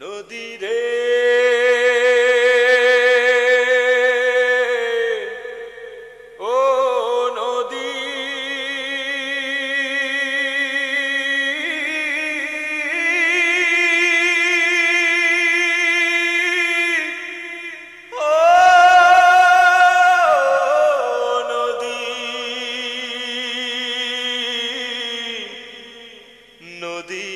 নদী রে ও নদী ও নদী নদী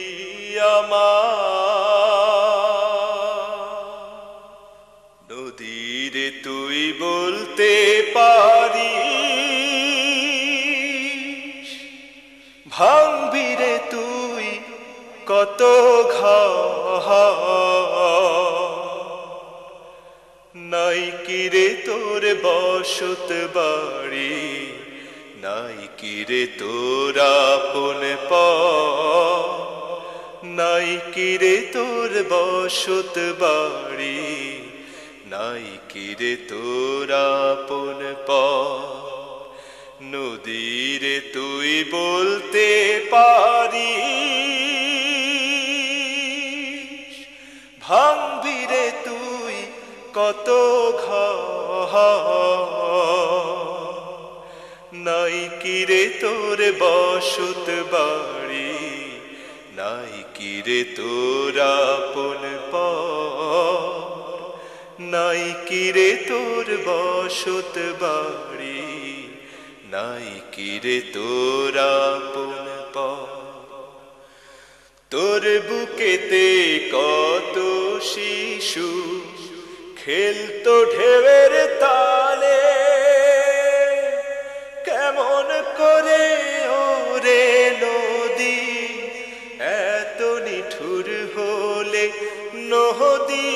নদীরে তুই বলতে পারিস ভাঙবি রে তুই কত ঘর নাই কি রে তোর বসত বাড়ি নাই কি রে তোর আপন পর নাই কি রে তোর বসত বাড়ি নাই কি রে তোর আপন পর নদীরে তুই বলতে পারিস ভাঙবি রে তুই কত ঘর নাই কি রে তোর বসত বাড়ি নাই কি রে তোর আপন পর নাই কি রে তোর বসত বাড়ি নাই কি রে তোর আপন পর তোর বুকেতে কত শিশু খেলতো ঢেউয়ের তালে কেমন করে ওরে নদী এত নিঠুর হলে নদী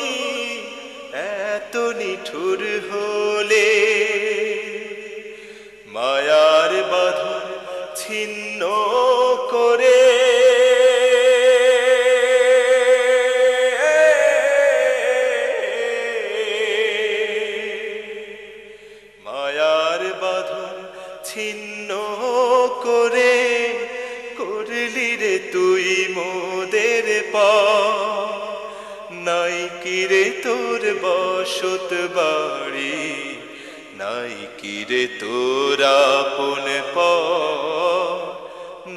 এত নিঠুর হলে মায়ার বাঁধন ছিন্ন করে মায়ার বাঁধন ছিন্ন করে করলি রে তুই মোদের পর নাই কি রে তোর বসত বাড়ি নাই কি রে তোর আপন পর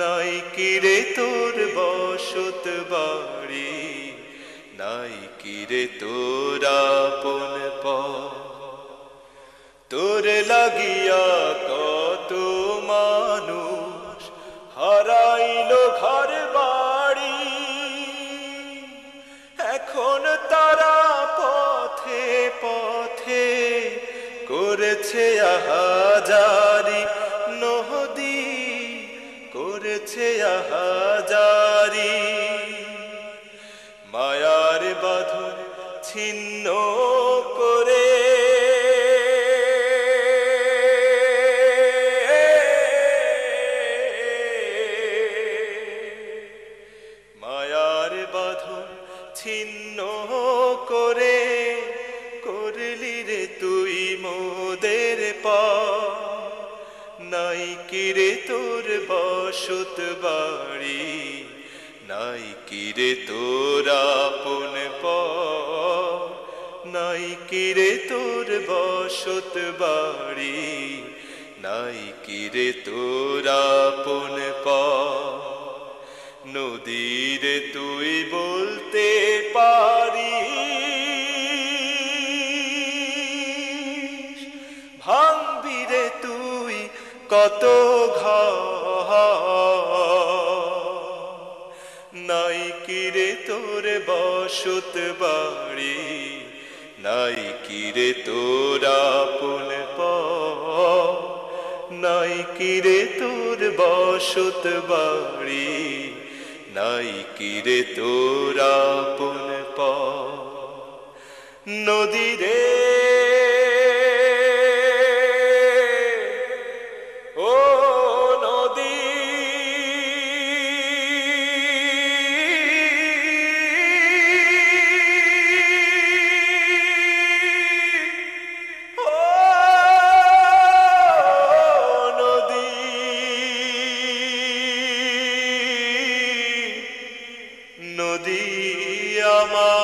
নাই কি রে তোর বসত বাড়ি নাই কি রে তোর আপন পর তোর লাগিয়া কত মানুষ হারাইলো ঘর বাড়ি এখন তারা পথে পথে করেছে আহাজারি নদী করেছে আহাজারি মায়ার বাঁধন ছিন্ন করে মায়ার বাঁধন ছিন্ন করে করলি রে তুই মোদের পর নাই কি রে তোর বসত বাড়ি নাই কি রে তোর আপন পর নাই কি রে তোর বসত বাড়ি নাই কি রে তোর আপন পর নদীরে তুই বলতে পারিস ভাঙবি রে তুই কত ঘর নাই কি রে তোর বসত বাড়ি নাই কি রে তোর আপন পর নাই কি রে তোর বসত বাড়ি নাই কি রে তোর আপন পর নদী রে ও নদী ও নদী নদী আমার